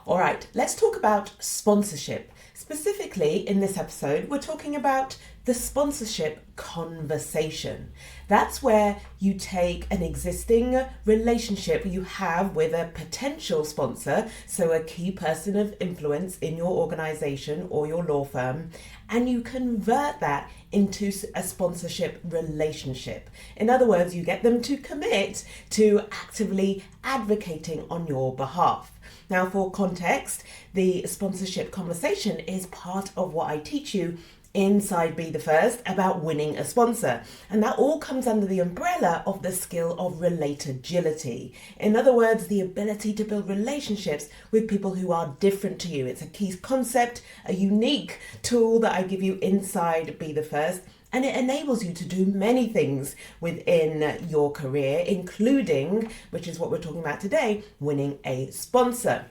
All right, let's talk about sponsorship. Specifically, in this episode, we're talking about the sponsorship conversation. That's where you take an existing relationship you have with a potential sponsor, so a key person of influence in your organization or your law firm, and you convert that into a sponsorship relationship. In other words, you get them to commit to actively advocating on your behalf. Now, for context, the sponsorship conversation is part of what I teach you inside Be the First about winning a sponsor. And that all comes under the umbrella of the skill of relatability. In other words, the ability to build relationships with people who are different to you. It's a key concept, a unique tool that I give you inside Be the First. And it enables you to do many things within your career, including, which is what we're talking about today, winning a sponsor.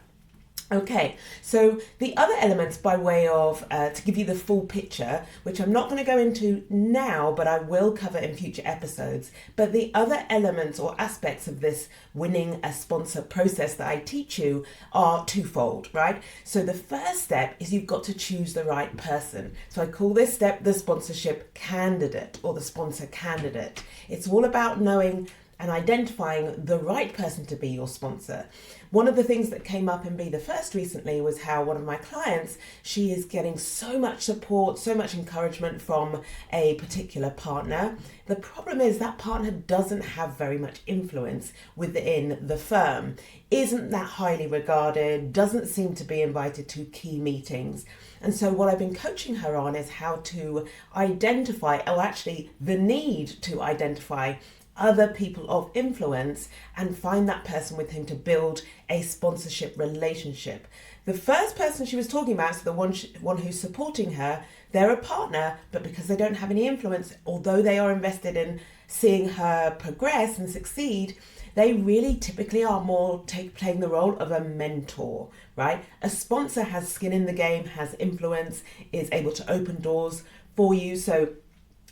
Okay, so the other elements by way of, to give you the full picture, which I'm not going to go into now, but I will cover in future episodes, but the other elements or aspects of this winning a sponsor process that I teach you are twofold, right? So the first step is you've got to choose the right person. So I call this step the sponsorship candidate or the sponsor candidate. It's all about knowing and identifying the right person to be your sponsor. One of the things that came up in Be the First recently was how one of my clients, she is getting so much support, so much encouragement from a particular partner. The problem is that partner doesn't have very much influence within the firm, isn't that highly regarded, doesn't seem to be invited to key meetings. And so what I've been coaching her on is how to identify, or actually the need to identify other people of influence and find that person with whom to build a sponsorship relationship. The first person she was talking about, so the one who's supporting her, they're a partner, but because they don't have any influence, although they are invested in seeing her progress and succeed, they really typically are more playing the role of a mentor, right? A sponsor has skin in the game, has influence, is able to open doors for you. So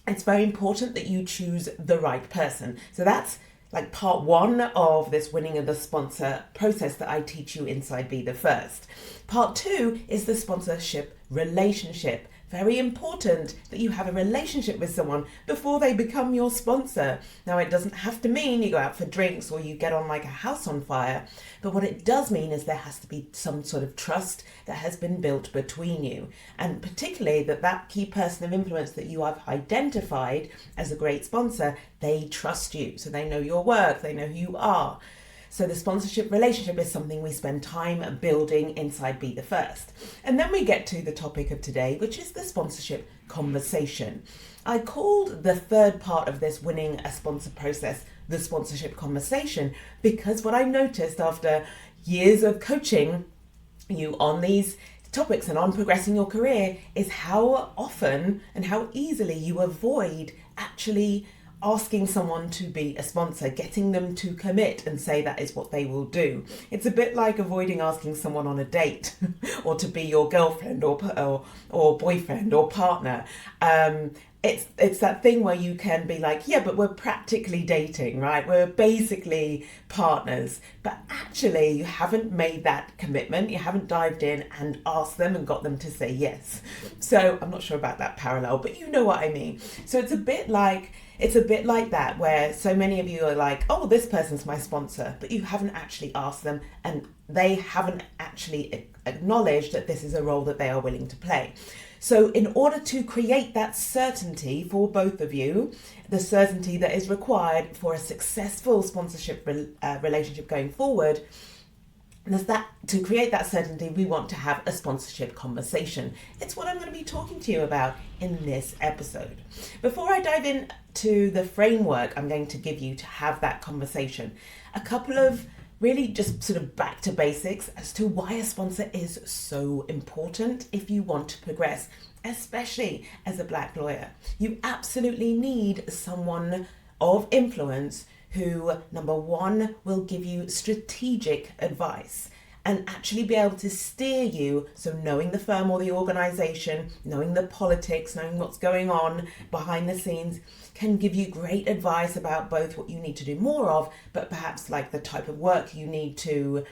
it's very important that you choose the right person. So that's like part one of this winning of the sponsor process that I teach you inside Be the First. Part two is the sponsorship relationship. Very important that you have a relationship with someone before they become your sponsor. Now, it doesn't have to mean you go out for drinks or you get on like a house on fire, but what it does mean is there has to be some sort of trust that has been built between you, and particularly that key person of influence that you have identified as a great sponsor, they trust you, so they know your work, they know who you are. So the sponsorship relationship is something we spend time building inside Be the First. And then we get to the topic of today, which is the sponsorship conversation. I called the third part of this winning a sponsor process the sponsorship conversation because what I noticed after years of coaching you on these topics and on progressing your career is how often and how easily you avoid actually asking someone to be a sponsor, getting them to commit and say that is what they will do. It's a bit like avoiding asking someone on a date or to be your girlfriend or boyfriend or partner. It's that thing where you can be like, yeah, but we're practically dating, right? We're basically partners. But actually, you haven't made that commitment. You haven't dived in and asked them and got them to say yes. So I'm not sure about that parallel, but you know what I mean. So it's a bit like that, where so many of you are like, oh, this person's my sponsor, but you haven't actually asked them and they haven't actually acknowledged that this is a role that they are willing to play. So in order to create that certainty for both of you, the certainty that is required for a successful sponsorship relationship going forward, to create that certainty, we want to have a sponsorship conversation. It's what I'm going to be talking to you about in this episode. Before I dive into the framework I'm going to give you to have that conversation, a couple of really just sort of back to basics as to why a sponsor is so important if you want to progress, especially as a Black lawyer. You absolutely need someone of influence who, number one, will give you strategic advice and actually be able to steer you. So knowing the firm or the organization, knowing the politics, knowing what's going on behind the scenes can give you great advice about both what you need to do more of, but perhaps like the type of work you need to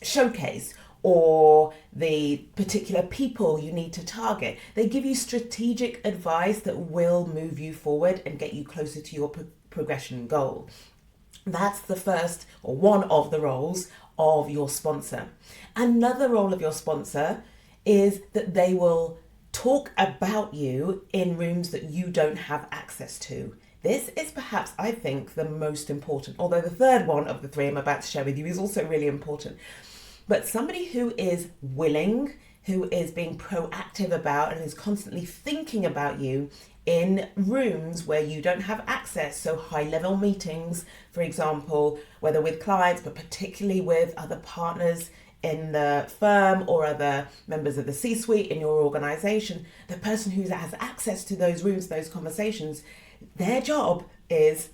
showcase, or the particular people you need to target. They give you strategic advice that will move you forward and get you closer to your progression goal. That's the first, or one of the roles of your sponsor. Another role of your sponsor is that they will talk about you in rooms that you don't have access to. This is perhaps, I think, the most important, although the third one of the three I'm about to share with you is also really important. But somebody who is willing, who is being proactive about and is constantly thinking about you in rooms where you don't have access. So high-level meetings, for example, whether with clients, but particularly with other partners in the firm or other members of the C-suite in your organization, the person who has access to those rooms, those conversations, their job as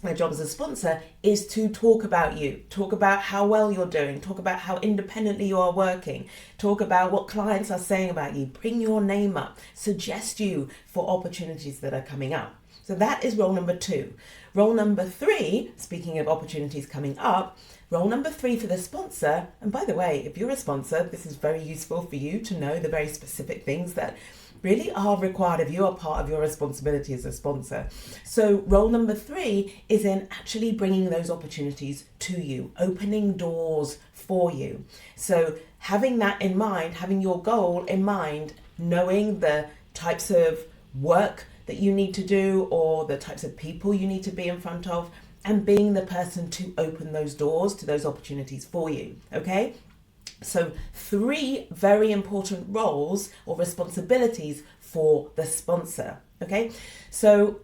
a sponsor is to talk about you, talk about how well you're doing, talk about how independently you are working, talk about what clients are saying about you, bring your name up, suggest you for opportunities that are coming up. So that is role number 2. Role number 3, speaking of opportunities coming up, role number 3 for the sponsor, and by the way, if you're a sponsor, this is very useful for you to know the very specific things that really are required of you, are part of your responsibility as a sponsor. So role number 3 is in actually bringing those opportunities to you, opening doors for you. So having that in mind, having your goal in mind, knowing the types of work that you need to do or the types of people you need to be in front of, and being the person to open those doors to those opportunities for you, okay? So 3 very important roles or responsibilities for the sponsor, okay? So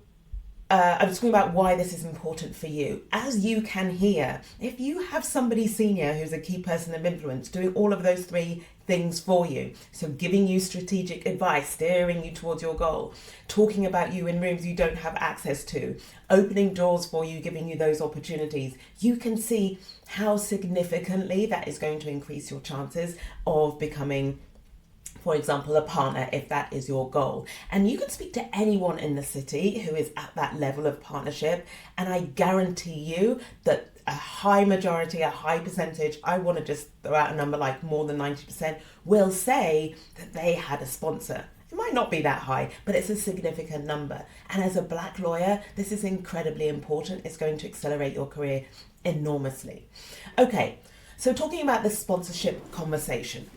I'm talking about why this is important for you. As you can hear, if you have somebody senior who's a key person of influence doing all of those 3 things for you, so giving you strategic advice, steering you towards your goal, talking about you in rooms you don't have access to, opening doors for you, giving you those opportunities, you can see how significantly that is going to increase your chances of becoming, for example, a partner, if that is your goal. And you can speak to anyone in the city who is at that level of partnership, and I guarantee you that a high majority, a high percentage, I want to just throw out a number like more than 90%, will say that they had a sponsor. It might not be that high, but it's a significant number. And as a Black lawyer, this is incredibly important. It's going to accelerate your career enormously. Okay, so talking about the sponsorship conversation.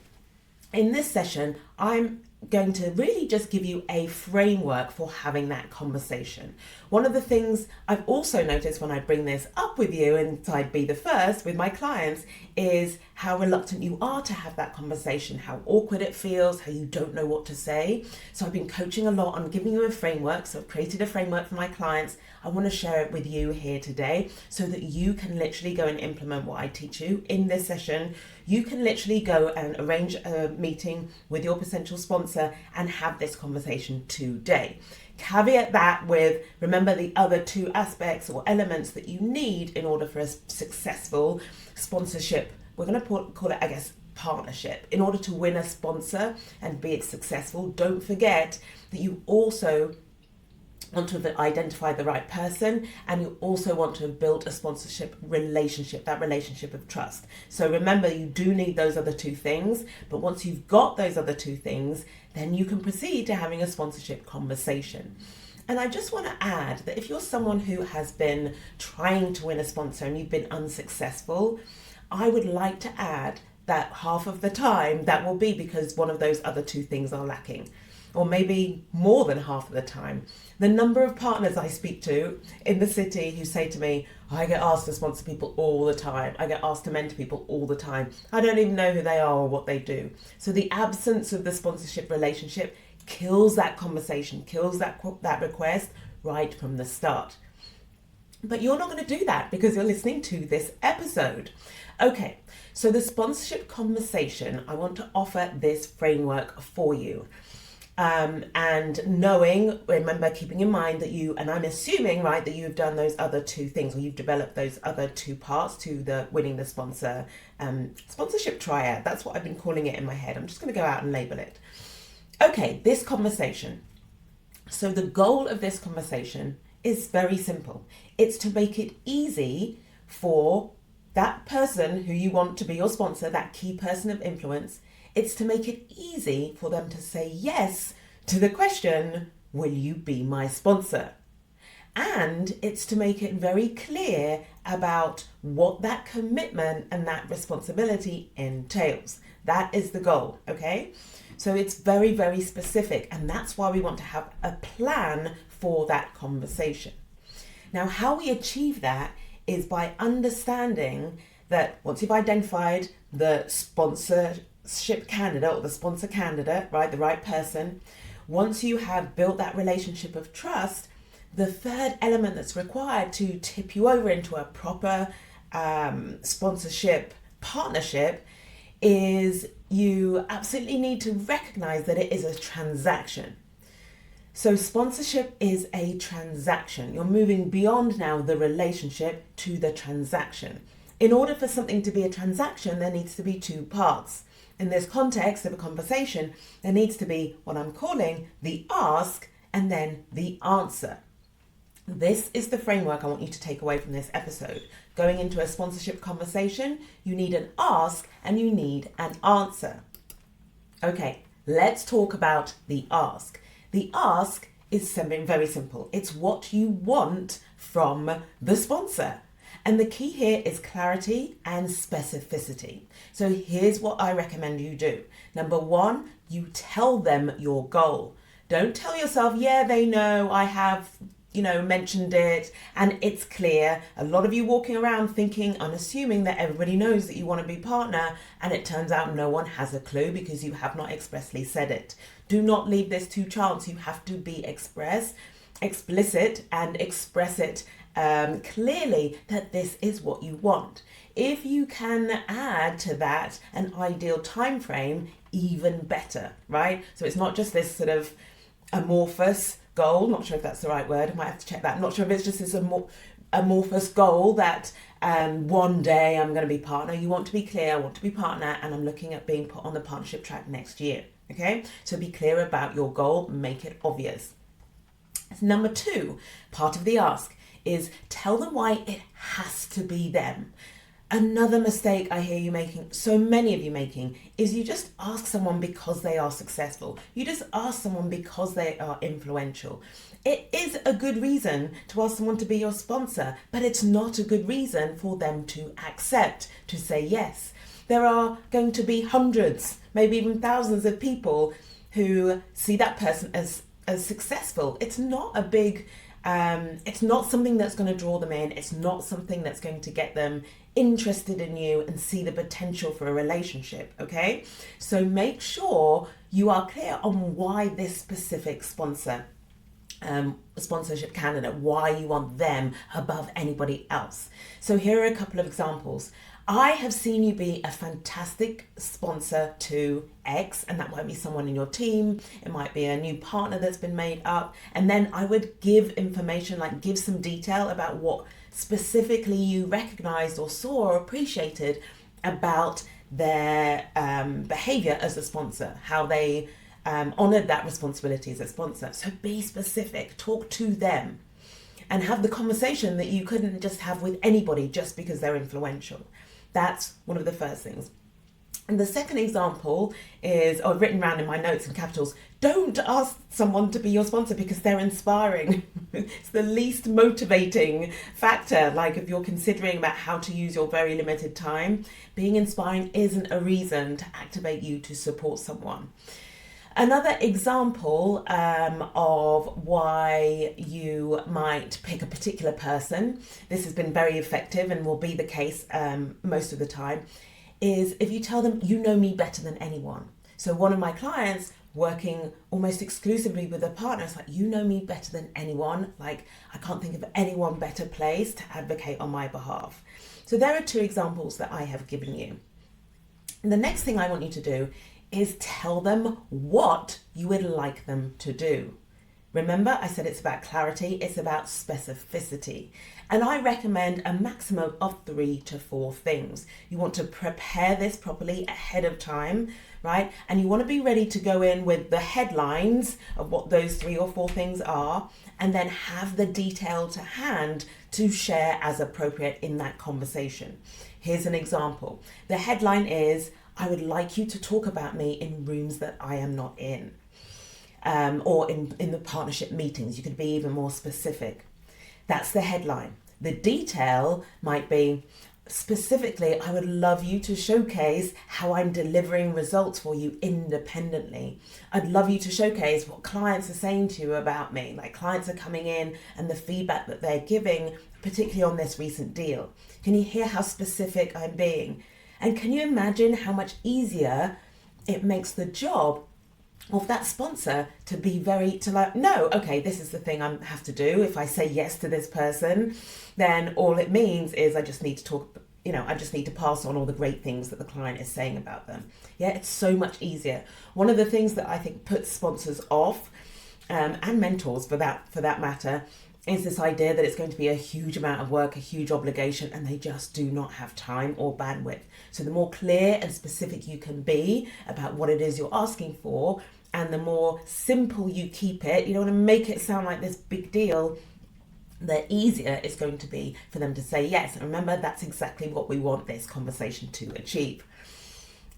In this session, I'm going to really just give you a framework for having that conversation. One of the things I've also noticed when I bring this up with you, and I'd be the first with my clients, is how reluctant you are to have that conversation, how awkward it feels, how you don't know what to say. So I've been coaching a lot on giving you a framework. So I've created a framework for my clients. I want to share it with you here today so that you can literally go and implement what I teach you in this session. You can literally go and arrange a meeting with your potential sponsor and have this conversation today. Caveat that with, remember the other 2 aspects or elements that you need in order for a successful sponsorship. We're going to call it, I guess, partnership. In order to win a sponsor and be successful, don't forget that you also want to have identified the right person, and you also want to have built a sponsorship relationship, that relationship of trust. So remember, you do need those other 2 things, but once you've got those other 2 things, then you can proceed to having a sponsorship conversation. And I just want to add that if you're someone who has been trying to win a sponsor and you've been unsuccessful, I would like to add that half of the time that will be because one of those other 2 things are lacking, or maybe more than half of the time. The number of partners I speak to in the city who say to me, I get asked to sponsor people all the time. I get asked to mentor people all the time. I don't even know who they are or what they do. So the absence of the sponsorship relationship kills that conversation, kills that request right from the start. But you're not going to do that because you're listening to this episode. Okay, so the sponsorship conversation, I want to offer this framework for you. And knowing, remember, keeping in mind that you, and I'm assuming, right, that you've done those other 2 things, or you've developed those other 2 parts to the winning the sponsor, sponsorship triad. That's what I've been calling it in my head. I'm just going to go out and label it. Okay, this conversation. So the goal of this conversation is very simple. It's to make it easy for that person who you want to be your sponsor, that key person of influence, it's to make it easy for them to say yes to the question, will you be my sponsor? And it's to make it very clear about what that commitment and that responsibility entails. That is the goal, okay? So it's very, very specific, and that's why we want to have a plan for that conversation. Now, how we achieve that is by understanding that once you've identified the sponsorship candidate or the sponsor candidate, right, the right person, once you have built that relationship of trust, the third element that's required to tip you over into a proper sponsorship partnership is you absolutely need to recognize that it is a transaction. So sponsorship is a transaction. You're moving beyond now the relationship to the transaction. In order for something to be a transaction, there needs to be two parts. In this context of a conversation, there needs to be what I'm calling the ask and then the answer. This is the framework I want you to take away from this episode. Going into a sponsorship conversation, you need an ask and you need an answer. Okay, let's talk about the ask. The ask is something very simple. It's what you want from the sponsor. And the key here is clarity and specificity. So here's what I recommend you do. Number one, you tell them your goal. Don't tell yourself, yeah, they know, I have mentioned it and it's clear. A lot of you walking around thinking, unassuming that everybody knows that you want to be partner, and it turns out no one has a clue because you have not expressly said it. Do not leave this to chance. You have to be explicit and express it clearly that this is what you want. If you can add to that an ideal time frame, even better, right? So it's not just this sort of amorphous goal, not sure if that's the right word, I might have to check that. I'm not sure if it's just this amorphous goal that one day I'm going to be partner. You want to be clear, I want to be partner, and I'm looking at being put on the partnership track next year. Okay, so be clear about your goal, make it obvious. Number two, part of the ask is tell them why it has to be them. Another mistake I hear you making, so many of you making, is you just ask someone because they are successful. You just ask someone because they are influential. It is a good reason to ask someone to be your sponsor, but it's not a good reason for them to accept, to say yes. There are going to be hundreds, maybe even thousands of people who see that person as successful. It's not a big, it's not something that's going to draw them in. It's not something that's going to get them interested in you and see the potential for a relationship, okay? So make sure you are clear on why this specific sponsorship candidate, why you want them above anybody else. So here are a couple of examples. I have seen you be a fantastic sponsor to X, and that might be someone in your team, it might be a new partner that's been made up, and then I would give information, like give some detail about what specifically you recognized or saw or appreciated about their behavior as a sponsor, how they honored that responsibility as a sponsor. So be specific, talk to them, and have the conversation that you couldn't just have with anybody just because they're influential. That's one of the first things. And the second example is, or written around in my notes in capitals, don't ask someone to be your sponsor because they're inspiring. It's the least motivating factor. Like if you're considering about how to use your very limited time, being inspiring isn't a reason to activate you to support someone. Another example of why you might pick a particular person, this has been very effective and will be the case most of the time, is if you tell them, you know me better than anyone. So one of my clients working almost exclusively with a partner, it's like, you know me better than anyone. Like, I can't think of anyone better placed to advocate on my behalf. So there are two examples that I have given you. And the next thing I want you to do is tell them what you would like them to do. Remember, I said it's about clarity, it's about specificity. And I recommend a maximum of 3 to 4 things. You want to prepare this properly ahead of time, right? And you want to be ready to go in with the headlines of what those 3 or 4 things are, and then have the detail to hand to share as appropriate in that conversation. Here's an example. The headline is, I would like you to talk about me in rooms that I am not in. Or in the partnership meetings. You could be even more specific. That's the headline. The detail might be, specifically, I would love you to showcase how I'm delivering results for you independently. I'd love you to showcase what clients are saying to you about me. Like, clients are coming in and the feedback that they're giving, particularly on this recent deal. Can you hear how specific I'm being? And can you imagine how much easier it makes the job of that sponsor to be no, okay, this is the thing I have to do. If I say yes to this person, then all it means is I just need to talk, I just need to pass on all the great things that the client is saying about them. Yeah, it's so much easier. One of the things that I think puts sponsors off, and mentors for that matter, is this idea that it's going to be a huge amount of work, a huge obligation, and they just do not have time or bandwidth. So the more clear and specific you can be about what it is you're asking for, and the more simple you keep it, you don't want to make it sound like this big deal, the easier it's going to be for them to say yes. And remember, that's exactly what we want this conversation to achieve.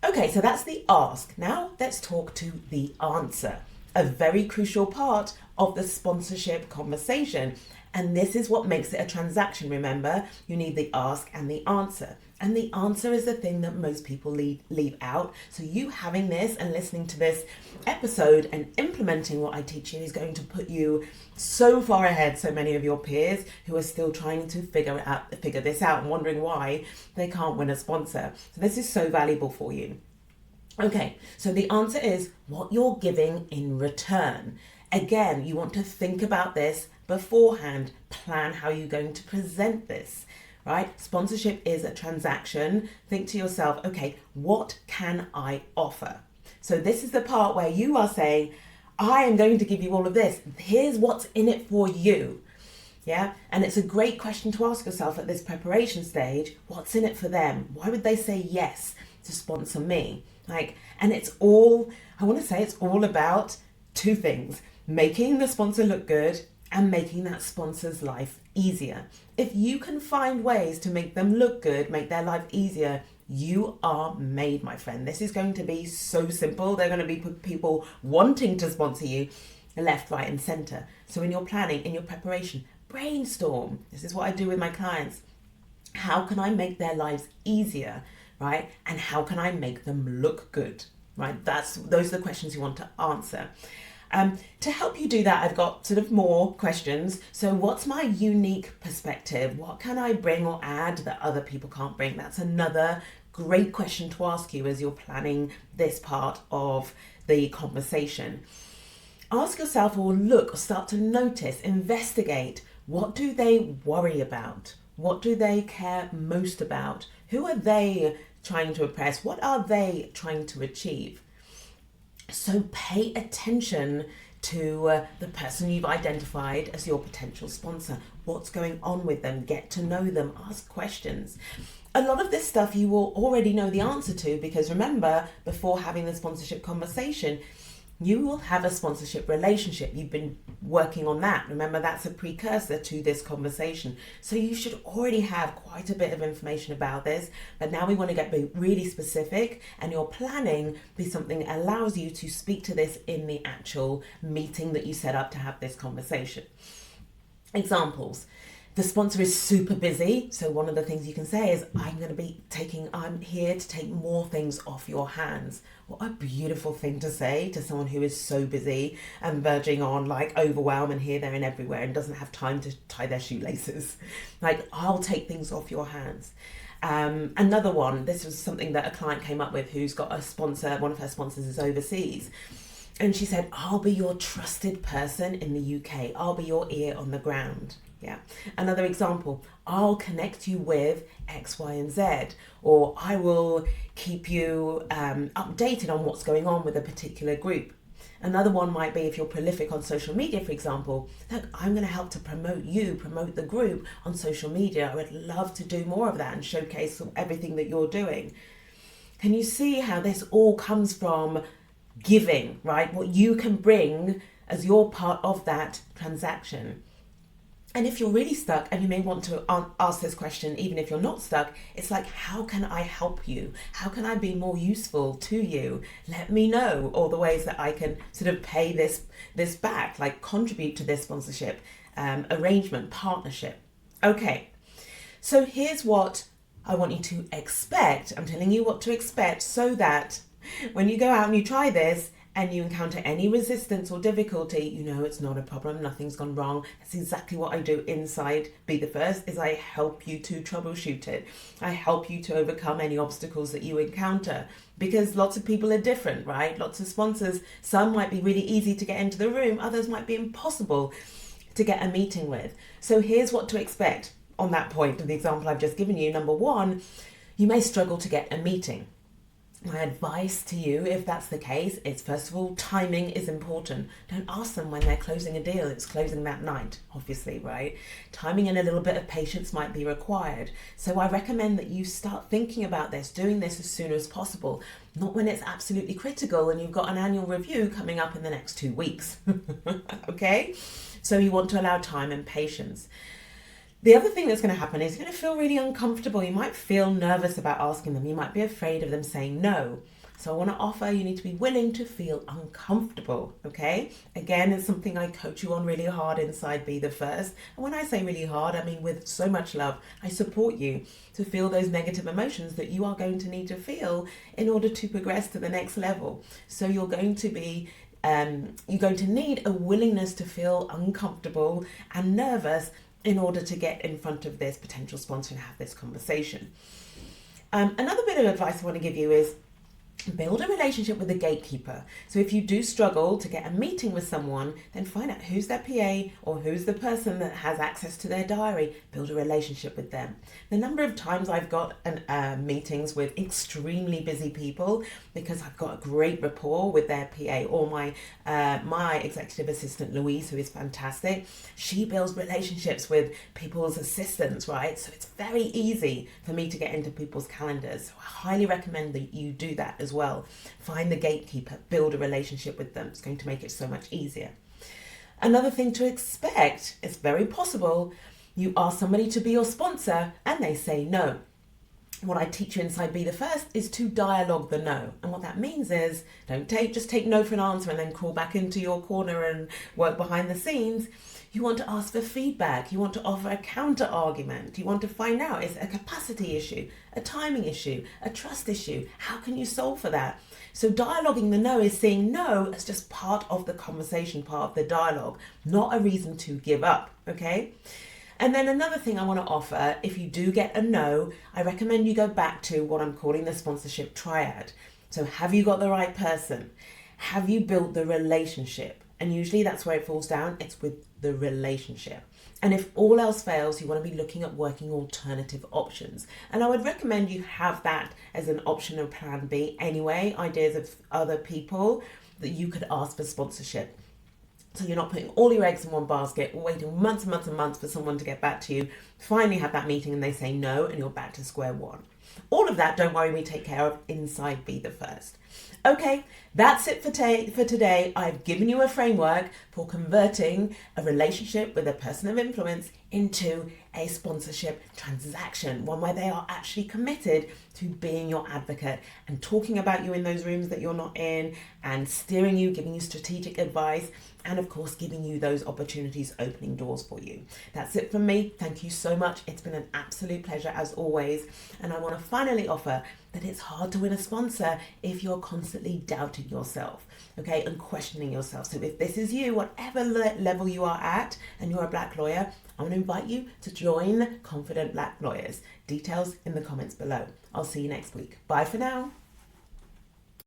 Okay, so that's the ask. Now let's talk to the answer, a very crucial part of the sponsorship conversation. And this is what makes it a transaction. Remember, you need the ask and the answer. And the answer is the thing that most people leave out. So you having this and listening to this episode and implementing what I teach you is going to put you so far ahead so many of your peers who are still trying to figure this out and wondering why they can't win a sponsor. So this is so valuable for you. Okay, so the answer is what you're giving in return. Again, you want to think about this beforehand, plan how you're going to present this, right? Sponsorship is a transaction. Think to yourself, okay, what can I offer? So this is the part where you are saying, I am going to give you all of this. Here's what's in it for you. Yeah, and it's a great question to ask yourself at this preparation stage. What's in it for them? Why would they say yes to sponsor me? And it's all about 2 things: making the sponsor look good and making that sponsor's life easier. If you can find ways to make them look good, make their life easier, you are made, my friend. This is going to be so simple. They're going to be people wanting to sponsor you left, right, and center. So in your planning, in your preparation, brainstorm. This is what I do with my clients. How can I make their lives easier, right? And how can I make them look good, right? Those are the questions you want to answer. To help you do that, I've got sort of more questions. So what's my unique perspective? What can I bring or add that other people can't bring? That's another great question to ask you as you're planning this part of the conversation. Ask yourself, or start to notice, investigate, what do they worry about? What do they care most about? Who are they trying to impress? What are they trying to achieve? So pay attention to the person you've identified as your potential sponsor. What's going on with them? Get to know them. Ask questions. A lot of this stuff you will already know the answer to, because remember, before having the sponsorship conversation, you will have a sponsorship relationship. You've been working on that. Remember, that's a precursor to this conversation. So you should already have quite a bit of information about this. But now we want to get really specific, and your planning be something that allows you to speak to this in the actual meeting that you set up to have this conversation. Examples. The sponsor is super busy. So one of the things you can say is, I'm here to take more things off your hands. What a beautiful thing to say to someone who is so busy and verging on overwhelm and here, there and everywhere and doesn't have time to tie their shoelaces. I'll take things off your hands. Another one, this was something that a client came up with who's got a sponsor, one of her sponsors is overseas. And she said, I'll be your trusted person in the UK. I'll be your ear on the ground. Yeah. Another example, I'll connect you with X, Y, and Z, or I will keep you updated on what's going on with a particular group. Another one might be if you're prolific on social media, for example, look, I'm going to help to promote the group on social media. I would love to do more of that and showcase everything that you're doing. Can you see how this all comes from giving, right? What you can bring as your part of that transaction. And if you're really stuck, and you may want to ask this question, even if you're not stuck, it's like, how can I help you? How can I be more useful to you? Let me know all the ways that I can sort of pay this back, like contribute to this sponsorship, arrangement, partnership. Okay, so here's what I want you to expect. I'm telling you what to expect so that when you go out and you try this, and you encounter any resistance or difficulty, you know it's not a problem, nothing's gone wrong. That's exactly what I do inside Be the First, is I help you to troubleshoot it. I help you to overcome any obstacles that you encounter, because lots of people are different, right? Lots of sponsors, some might be really easy to get into the room, others might be impossible to get a meeting with. So here's what to expect on that point of the example I've just given you. Number one, you may struggle to get a meeting. My advice to you, if that's the case, is first of all, timing is important. Don't ask them when they're closing a deal. It's closing that night, obviously, right? Timing and a little bit of patience might be required. So I recommend that you start thinking about this, doing this as soon as possible, not when it's absolutely critical and you've got an annual review coming up in the next 2 weeks, okay? So you want to allow time and patience. The other thing that's going to happen is you're going to feel really uncomfortable. You might feel nervous about asking them. You might be afraid of them saying no. So I want to offer, you need to be willing to feel uncomfortable, okay? Again, it's something I coach you on really hard inside Be the First. And when I say really hard, I mean with so much love. I support you to feel those negative emotions that you are going to need to feel in order to progress to the next level. So you're going to need a willingness to feel uncomfortable and nervous in order to get in front of this potential sponsor and have this conversation. Another bit of advice I want to give you is build a relationship with the gatekeeper. So if you do struggle to get a meeting with someone, then find out who's their PA or who's the person that has access to their diary. Build a relationship with them. The number of times I've got meetings with extremely busy people because I've got a great rapport with their PA, or my executive assistant Louise, who is fantastic. She builds relationships with people's assistants, right? So it's very easy for me to get into people's calendars. So I highly recommend that you do that as well. Find the gatekeeper, build a relationship with them. It's going to make it so much easier. Another thing to expect, it's very possible you ask somebody to be your sponsor and they say no. What I teach you inside Be the First is to dialogue the no. And what that means is don't just take no for an answer and then crawl back into your corner and work behind the scenes. You want to ask for feedback. You want to offer a counter argument. You want to find out, is it a capacity issue, a timing issue, a trust issue? How can you solve for that? So dialoguing the no is seeing no as just part of the conversation, part of the dialogue, not a reason to give up, okay? And then another thing I want to offer, if you do get a no, I recommend you go back to what I'm calling the sponsorship triad. So have you got the right person? Have you built the relationship? And usually that's where it falls down. It's with the relationship. And if all else fails, you want to be looking at working alternative options. And I would recommend you have that as an option or plan B anyway, ideas of other people that you could ask for sponsorship. So you're not putting all your eggs in one basket, waiting months and months and months for someone to get back to you, finally have that meeting and they say no, and you're back to square one. All of that, don't worry, we take care of inside Be the First. Okay, that's it for today. I've given you a framework for converting a relationship with a person of influence into a sponsorship transaction, one where they are actually committed to being your advocate and talking about you in those rooms that you're not in and steering you, giving you strategic advice, and of course giving you those opportunities, opening doors for you. That's it from me. Thank you so much. It's been an absolute pleasure as always. And I want to finally offer that it's hard to win a sponsor if you're constantly doubting yourself, okay, and questioning yourself. So if this is you, whatever level you are at, and you're a Black lawyer, I want to invite you to join Confident Black Lawyers. Details in the comments below. I'll see you next week. Bye for now.